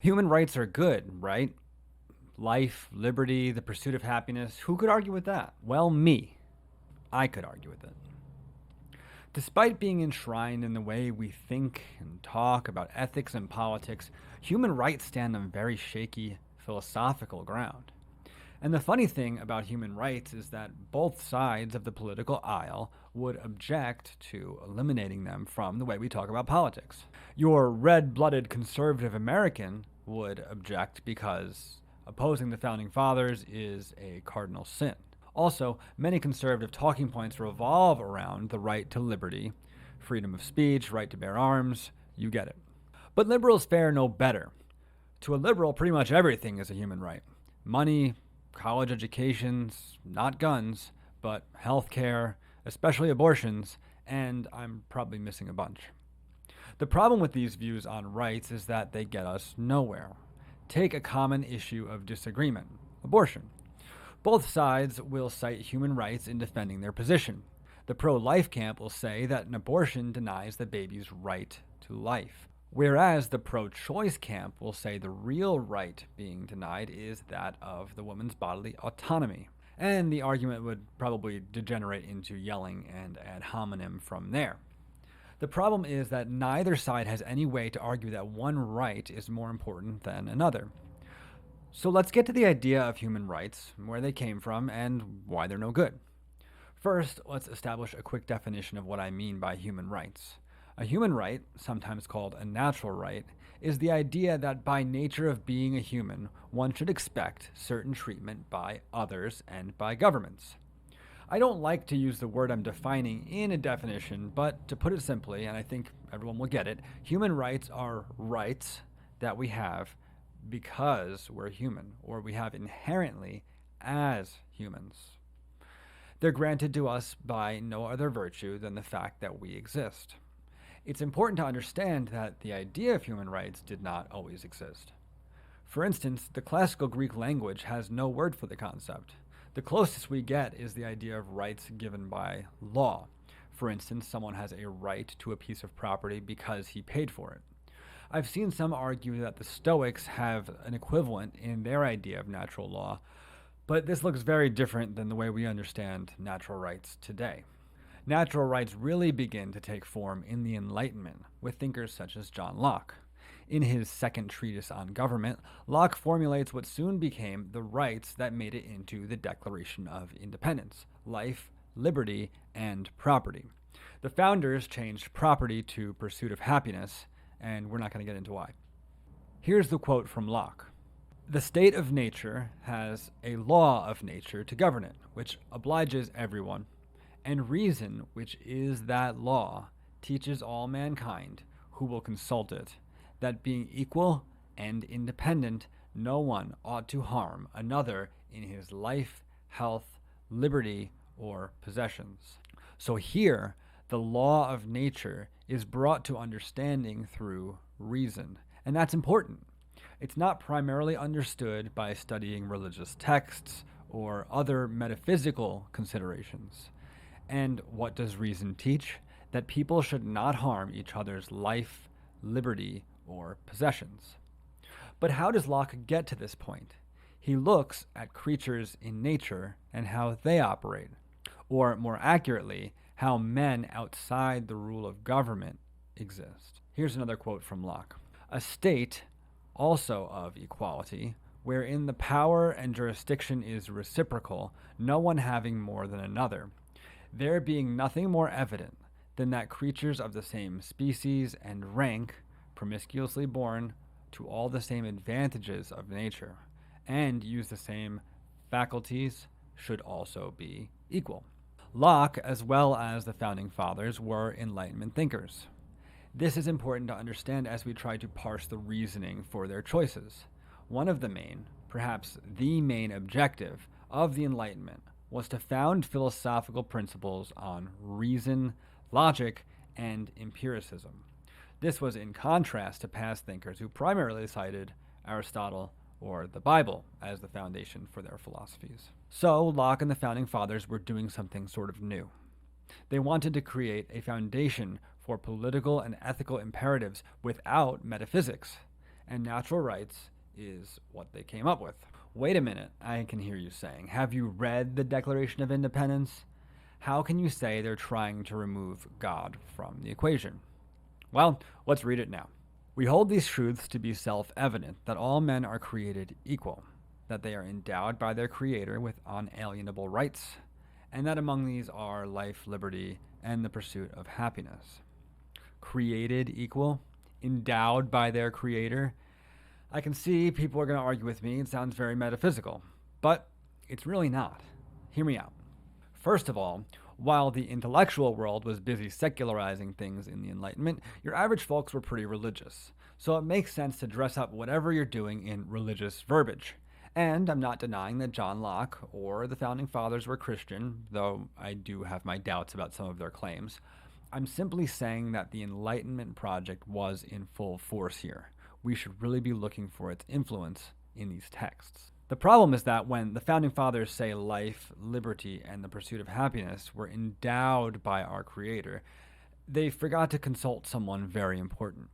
Human rights are good, right? Life, liberty, the pursuit of happiness. Who could argue with that? Well, me. I could argue with it. Despite being enshrined in the way we think and talk about ethics and politics, human rights stand on very shaky philosophical ground. And the funny thing about human rights is that both sides of the political aisle would object to eliminating them from the way we talk about politics. Your red blooded conservative American would object because opposing the founding fathers is a cardinal sin. Also, many conservative talking points revolve around the right to liberty, freedom of speech, right to bear arms. You get it. But liberals fare no better. To a liberal, pretty much everything is a human right. Money, college educations, not guns, but health care, especially abortions, and I'm probably missing a bunch. The problem with these views on rights is that they get us nowhere. Take a common issue of disagreement: abortion. Both sides will cite human rights in defending their position. The pro life camp will say that an abortion denies the baby's right to life, whereas the pro choice camp will say the real right being denied is that of the woman's bodily autonomy. And the argument would probably degenerate into yelling and ad hominem from there. The problem is that neither side has any way to argue that one right is more important than another. So let's get to the idea of human rights, where they came from, and why they're no good. First, let's establish a quick definition of what I mean by human rights. A human right, sometimes called a natural right, is the idea that by nature of being a human, one should expect certain treatment by others and by governments. I don't like to use the word I'm defining in a definition, but to put it simply, and I think everyone will get it, human rights are rights that we have because we're human, or we have inherently as humans. They're granted to us by no other virtue than the fact that we exist. It's important to understand that the idea of human rights did not always exist. For instance, the classical Greek language has no word for the concept. The closest we get is the idea of rights given by law. For instance, someone has a right to a piece of property because he paid for it. I've seen some argue that the Stoics have an equivalent in their idea of natural law, but this looks very different than the way we understand natural rights today. Natural rights really begin to take form in the Enlightenment with thinkers such as John Locke. In his second treatise on government, Locke formulates what soon became the rights that made it into the Declaration of Independence: life, liberty, and property. The founders changed property to pursuit of happiness, and we're not going to get into why. Here's the quote from Locke. The state of nature has a law of nature to govern it, which obliges everyone, and reason, which is that law, teaches all mankind who will consult it, that being equal and independent, no one ought to harm another in his life, health, liberty, or possessions. So here, the law of nature is brought to understanding through reason, and that's important. It's not primarily understood by studying religious texts or other metaphysical considerations. And what does reason teach? That people should not harm each other's life, liberty, or possessions. But how does Locke get to this point? He looks at creatures in nature and how they operate, or more accurately, how men outside the rule of government exist. Here's another quote from Locke. A state, also of equality, wherein the power and jurisdiction is reciprocal, no one having more than another, there being nothing more evident than that creatures of the same species and rank, promiscuously born to all the same advantages of nature, and use the same faculties, should also be equal. Locke, as well as the founding fathers, were Enlightenment thinkers. This is important to understand as we try to parse the reasoning for their choices. One of the main, perhaps the main objective of the Enlightenment was to found philosophical principles on reason, logic, and empiricism. This was in contrast to past thinkers who primarily cited Aristotle or the Bible as the foundation for their philosophies. So Locke and the Founding Fathers were doing something sort of new. They wanted to create a foundation for political and ethical imperatives without metaphysics. and natural rights is what they came up with. Wait a minute, I can hear you saying. Have you read the Declaration of Independence? How can you say they're trying to remove God from the equation? Well, let's read it now. We hold these truths to be self-evident, that all men are created equal, that they are endowed by their Creator with unalienable rights, and that among these are life, liberty, and the pursuit of happiness. Created equal? Endowed by their Creator? I can see people are going to argue with me. It sounds very metaphysical, but it's really not. Hear me out. First of all, while the intellectual world was busy secularizing things in the Enlightenment, your average folks were pretty religious. So it makes sense to dress up whatever you're doing in religious verbiage. And I'm not denying that John Locke or the Founding Fathers were Christian, though I do have my doubts about some of their claims. I'm simply saying that the Enlightenment project was in full force here. We should really be looking for its influence in these texts. The problem is that when the Founding Fathers say life, liberty, and the pursuit of happiness were endowed by our Creator, they forgot to consult someone very important.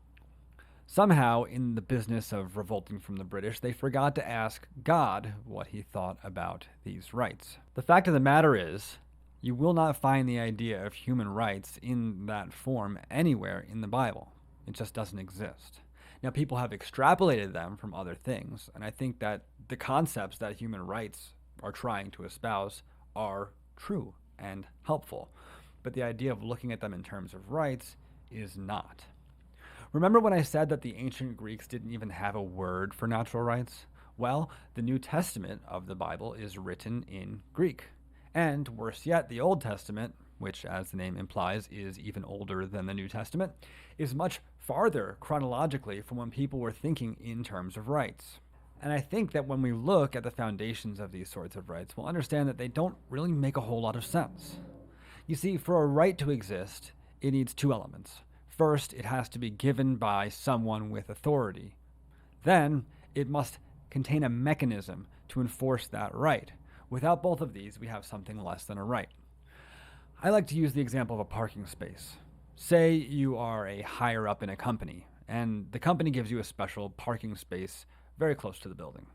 Somehow, in the business of revolting from the British, they forgot to ask God what he thought about these rights. The fact of the matter is, you will not find the idea of human rights in that form anywhere in the Bible. It just doesn't exist. Now, people have extrapolated them from other things, and I think that the concepts that human rights are trying to espouse are true and helpful, but the idea of looking at them in terms of rights is not. Remember when I said that the ancient Greeks didn't even have a word for natural rights? Well, the New Testament of the Bible is written in Greek. And worse yet, the Old Testament, which as the name implies is even older than the New Testament, is much farther chronologically from when people were thinking in terms of rights. And I think that when we look at the foundations of these sorts of rights, we'll understand that they don't really make a whole lot of sense. You see, for a right to exist, it needs two elements. First, it has to be given by someone with authority. Then, it must contain a mechanism to enforce that right. Without both of these, we have something less than a right. I like to use the example of a parking space. Say you are a higher up in a company, and the company gives you a special parking space very close to the building.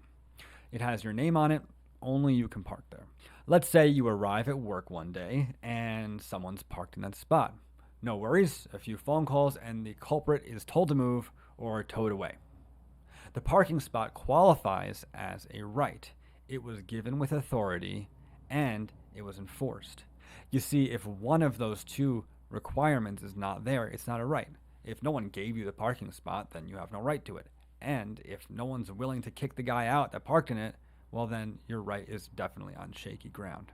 It has your name on it, only you can park there. Let's say you arrive at work one day, and someone's parked in that spot. No worries, a few phone calls, and the culprit is told to move or towed away. The parking spot qualifies as a right. It was given with authority, and it was enforced. You see, if one of those two requirements is not there, it's not a right. If no one gave you the parking spot, then you have no right to it. And if no one's willing to kick the guy out that parked in it, well then your right is definitely on shaky ground.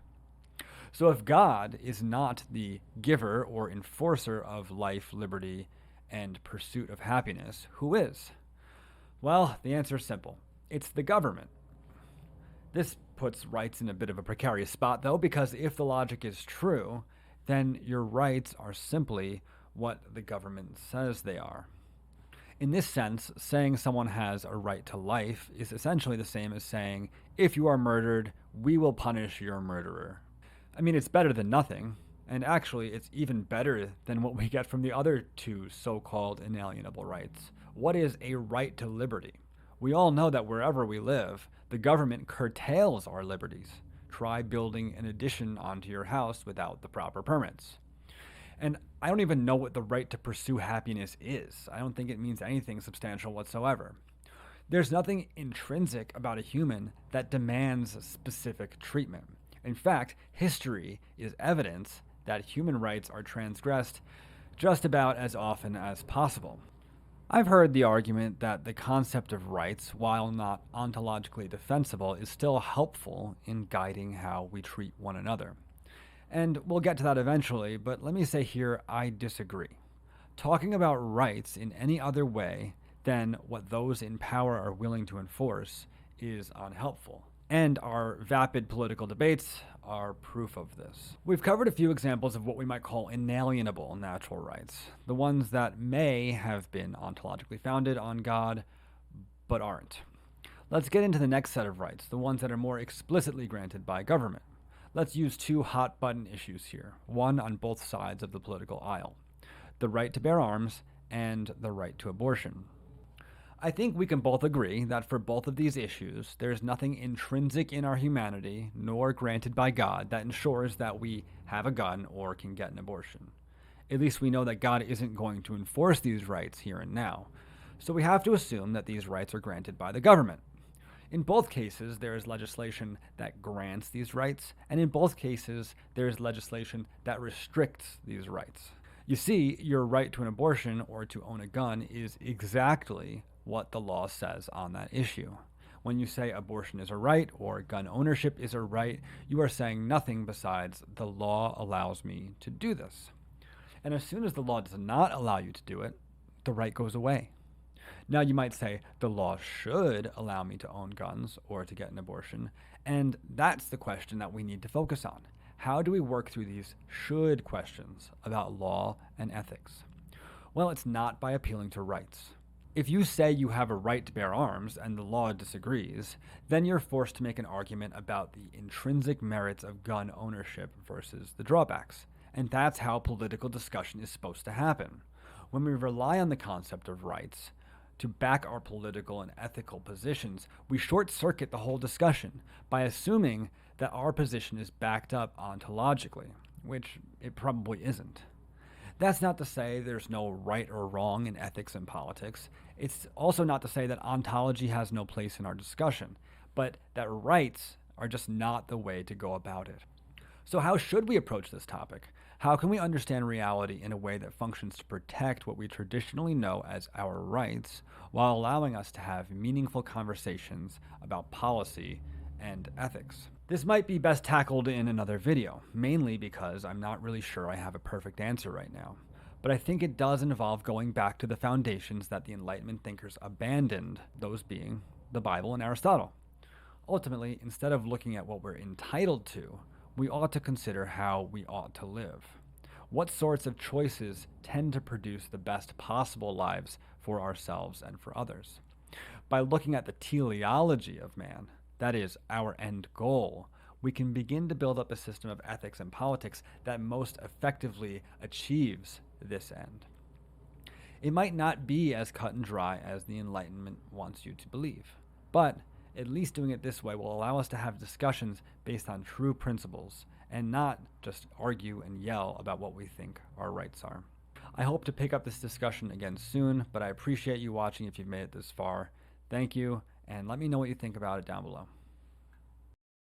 So if God is not the giver or enforcer of life, liberty, and pursuit of happiness, who is? Well, the answer is simple. It's the government. This puts rights in a bit of a precarious spot, though, because if the logic is true, then your rights are simply what the government says they are. In this sense, saying someone has a right to life is essentially the same as saying, if you are murdered, we will punish your murderer. I mean, it's better than nothing, and actually it's even better than what we get from the other two so-called inalienable rights. What is a right to liberty? We all know that wherever we live, the government curtails our liberties. Try building an addition onto your house without the proper permits. And I don't even know what the right to pursue happiness is. I don't think it means anything substantial whatsoever. There's nothing intrinsic about a human that demands specific treatment. In fact, history is evidence that human rights are transgressed just about as often as possible. I've heard the argument that the concept of rights, while not ontologically defensible, is still helpful in guiding how we treat one another. And we'll get to that eventually, but let me say here I disagree. Talking about rights in any other way than what those in power are willing to enforce is unhelpful. And our vapid political debates are proof of this. We've covered a few examples of what we might call inalienable natural rights, the ones that may have been ontologically founded on God, but aren't. Let's get into the next set of rights, the ones that are more explicitly granted by government. Let's use two hot-button issues here, one on both sides of the political aisle: the right to bear arms and the right to abortion. I think we can both agree that for both of these issues, there is nothing intrinsic in our humanity, nor granted by God, that ensures that we have a gun or can get an abortion. At least we know that God isn't going to enforce these rights here and now. So we have to assume that these rights are granted by the government. In both cases, there is legislation that grants these rights, and in both cases, there is legislation that restricts these rights. You see, your right to an abortion or to own a gun is exactly what the law says on that issue. When you say abortion is a right or gun ownership is a right, you are saying nothing besides the law allows me to do this. And as soon as the law does not allow you to do it, the right goes away. Now you might say the law should allow me to own guns or to get an abortion, and that's the question that we need to focus on. How do we work through these should questions about law and ethics? Well, it's not by appealing to rights. If you say you have a right to bear arms and the law disagrees, then you're forced to make an argument about the intrinsic merits of gun ownership versus the drawbacks. And that's how political discussion is supposed to happen. When we rely on the concept of rights to back our political and ethical positions, we short-circuit the whole discussion by assuming that our position is backed up ontologically, which it probably isn't. That's not to say there's no right or wrong in ethics and politics. It's also not to say that ontology has no place in our discussion, but that rights are just not the way to go about it. So how should we approach this topic? How can we understand reality in a way that functions to protect what we traditionally know as our rights, while allowing us to have meaningful conversations about policy and ethics? This might be best tackled in another video, mainly because I'm not really sure I have a perfect answer right now. But I think it does involve going back to the foundations that the Enlightenment thinkers abandoned, those being the Bible and Aristotle. Ultimately, instead of looking at what we're entitled to, we ought to consider how we ought to live. What sorts of choices tend to produce the best possible lives for ourselves and for others? By looking at the teleology of man, that is, our end goal, we can begin to build up a system of ethics and politics that most effectively achieves this end. It might not be as cut and dry as the Enlightenment wants you to believe, but at least doing it this way will allow us to have discussions based on true principles and not just argue and yell about what we think our rights are. I hope to pick up this discussion again soon, but I appreciate you watching if you've made it this far. Thank you, and let me know what you think about it down below.